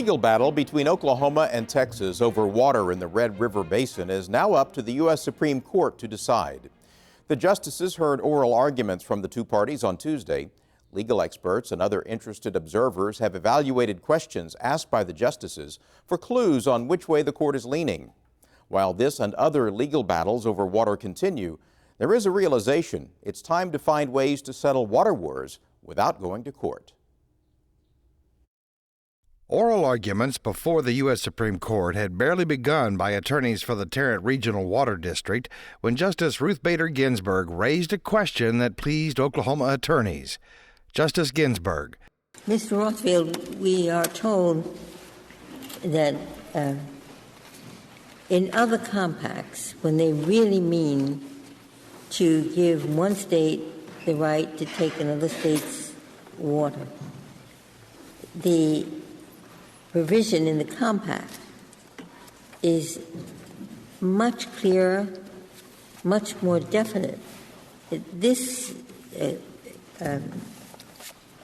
legal battle between Oklahoma and Texas over water in the Red River Basin is now up to the U.S. Supreme Court to decide. The justices heard oral arguments from the two parties on Tuesday. Legal experts and other interested observers have evaluated questions asked by the justices for clues on which way the court is leaning. While this and other legal battles over water continue, there is a realization it's time to find ways to settle water wars without going to court. Oral arguments before the U.S. Supreme Court had barely begun by attorneys for the Tarrant Regional Water District when Justice Ruth Bader Ginsburg raised a question that pleased Oklahoma attorneys. Justice Ginsburg. Mr. Rothfield, we are told that in other compacts, when they really mean to give one state the right to take another state's water, the provision in the compact is much clearer, much more definite. This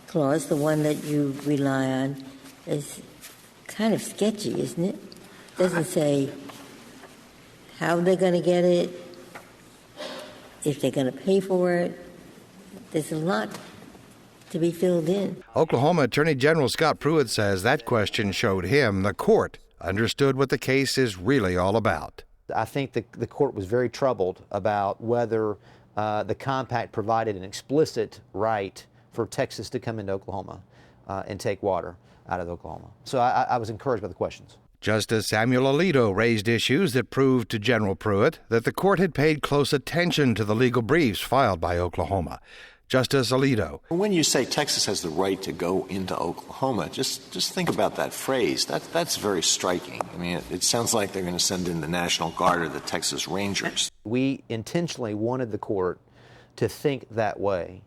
clause, the one that you rely on, is kind of sketchy, isn't it? Doesn't say how they're going to get it, if they're going to pay for it. There's a lot to be filled in. Oklahoma Attorney General Scott Pruitt says that question showed him the court understood what the case is really all about. I think the court was very troubled about whether the compact provided an explicit right for Texas to come into Oklahoma and take water out of Oklahoma. So I was encouraged by the questions. Justice Samuel Alito raised issues that proved to General Pruitt that the court had paid close attention to the legal briefs filed by Oklahoma. Justice Alito. When you say Texas has the right to go into Oklahoma, just think about that phrase. That's very striking. I mean, it sounds like they're going to send in the National Guard or the Texas Rangers. We intentionally wanted the court to think that way,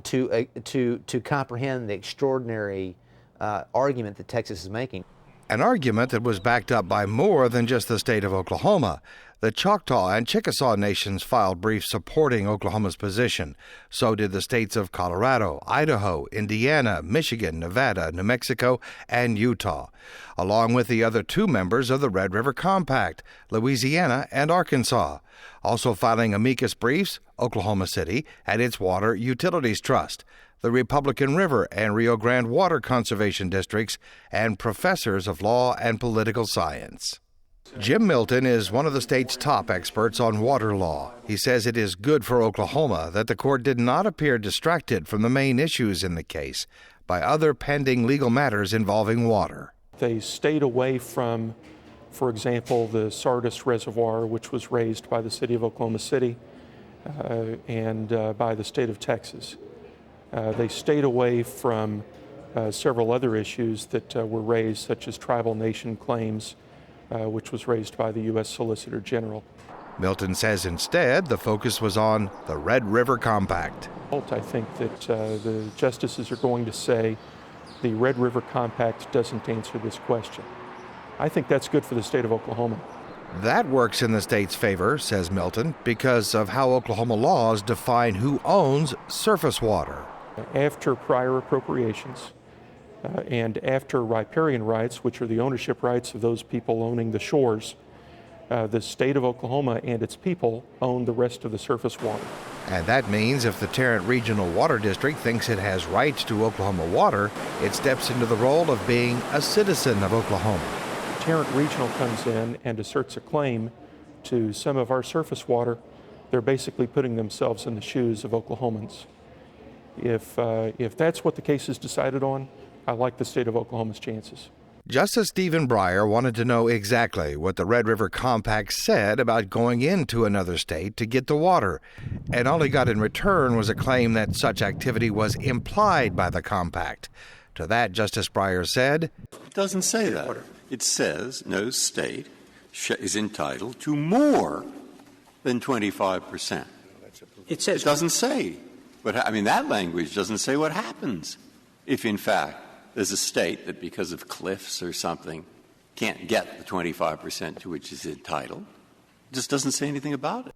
to comprehend the extraordinary argument that Texas is making. An argument that was backed up by more than just the state of Oklahoma. The Choctaw and Chickasaw nations filed briefs supporting Oklahoma's position. So did the states of Colorado, Idaho, Indiana, Michigan, Nevada, New Mexico, and Utah, along with the other two members of the Red River Compact, Louisiana and Arkansas. Also filing amicus briefs, Oklahoma City and its Water Utilities Trust, the Republican River and Rio Grande Water Conservation Districts, and professors of law and political science. Jim Milton is one of the state's top experts on water law. He says it is good for Oklahoma that the court did not appear distracted from the main issues in the case by other pending legal matters involving water. They stayed away from, for example, the Sardis Reservoir, which was raised by the city of Oklahoma City and by the state of Texas. They stayed away from several other issues that were raised, such as tribal nation claims, which was raised by the U.S. Solicitor General. Milton says instead the focus was on the Red River Compact. I think that the justices are going to say the Red River Compact doesn't answer this question. I think that's good for the state of Oklahoma. That works in the state's favor, says Milton, because of how Oklahoma laws define who owns surface water. After prior appropriations, and after riparian rights, which are the ownership rights of those people owning the shores, the state of Oklahoma and its people own the rest of the surface water. And that means if the Tarrant Regional Water District thinks it has rights to Oklahoma water, it steps into the role of being a citizen of Oklahoma. Tarrant Regional comes in and asserts a claim to some of our surface water. They're basically putting themselves in the shoes of Oklahomans. If that's what the case is decided on, I like the state of Oklahoma's chances. Justice Stephen Breyer wanted to know exactly what the Red River Compact said about going into another state to get the water, and all he got in return was a claim that such activity was implied by the compact. To that, Justice Breyer said, It doesn't say that. It says no state is entitled to more than 25%. It doesn't say. But, I mean, that language doesn't say what happens if, in fact, there's a state that because of cliffs or something can't get the 25% to which it's entitled. It just doesn't say anything about it.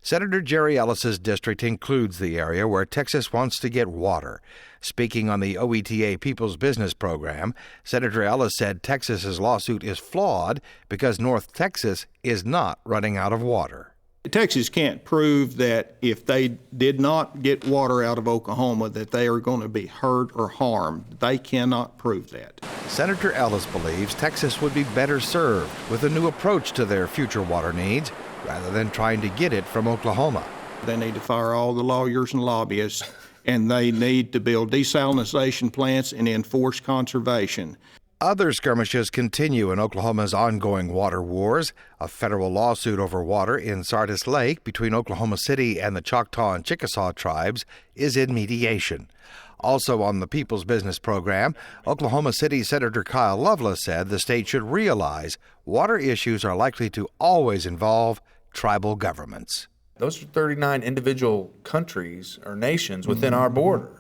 Senator Jerry Ellis's district includes the area where Texas wants to get water. Speaking on the OETA People's Business Program, Senator Ellis said Texas's lawsuit is flawed because North Texas is not running out of water. Texas can't prove that if they did not get water out of Oklahoma that they are going to be hurt or harmed. They cannot prove that. Senator Ellis believes Texas would be better served with a new approach to their future water needs rather than trying to get it from Oklahoma. They need to fire all the lawyers and lobbyists, and they need to build desalination plants and enforce conservation. Other skirmishes continue in Oklahoma's ongoing water wars. A federal lawsuit over water in Sardis Lake between Oklahoma City and the Choctaw and Chickasaw tribes is in mediation. Also on the People's Business Program, Oklahoma City Senator Kyle Loveless said the state should realize water issues are likely to always involve tribal governments. Those are 39 individual countries or nations within our border.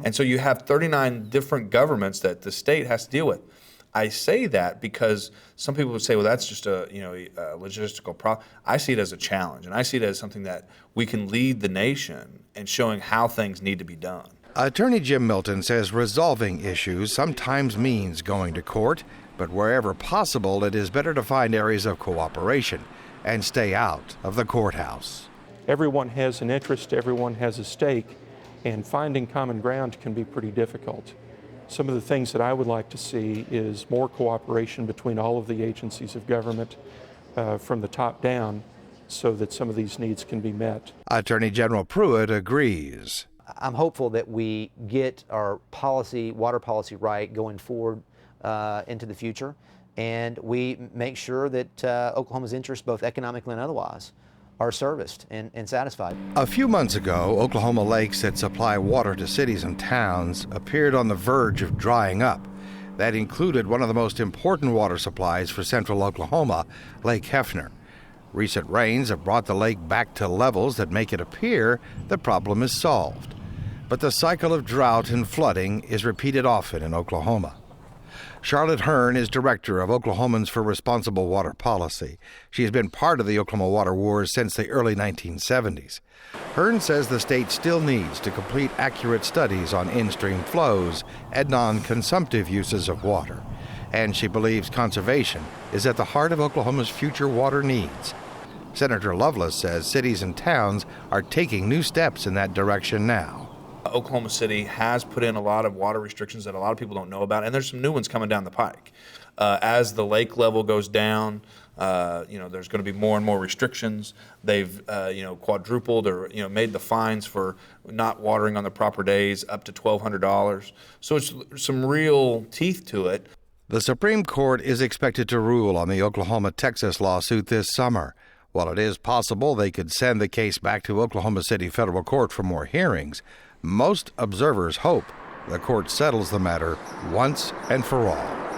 And so you have 39 different governments that the state has to deal with. I say that because some people would say, well, that's just a logistical problem. I see it as a challenge, and I see it as something that we can lead the nation in showing how things need to be done. Attorney Jim Milton says resolving issues sometimes means going to court, but wherever possible, it is better to find areas of cooperation and stay out of the courthouse. Everyone has an interest, everyone has a stake, and finding common ground can be pretty difficult. Some of the things that I would like to see is more cooperation between all of the agencies of government from the top down so that some of these needs can be met. Attorney General Pruitt agrees. I'm hopeful that we get our water policy right going forward into the future, and we make sure that Oklahoma's interests, both economically and otherwise, are serviced and satisfied. A few months ago, Oklahoma lakes that supply water to cities and towns appeared on the verge of drying up. That included one of the most important water supplies for central Oklahoma, Lake Hefner. Recent rains have brought the lake back to levels that make it appear the problem is solved. But the cycle of drought and flooding is repeated often in Oklahoma. Charlotte Hearn is director of Oklahomans for Responsible Water Policy. She has been part of the Oklahoma water wars since the early 1970s. Hearn says the state still needs to complete accurate studies on in-stream flows and non-consumptive uses of water. And she believes conservation is at the heart of Oklahoma's future water needs. Senator Loveless says cities and towns are taking new steps in that direction now. Oklahoma City has put in a lot of water restrictions that a lot of people don't know about, and there's some new ones coming down the pike. As the lake level goes down, there's going to be more and more restrictions. They've quadrupled or made the fines for not watering on the proper days up to $1,200. So it's some real teeth to it. The Supreme Court is expected to rule on the Oklahoma-Texas lawsuit this summer. While it is possible they could send the case back to Oklahoma City Federal Court for more hearings, most observers hope the court settles the matter once and for all.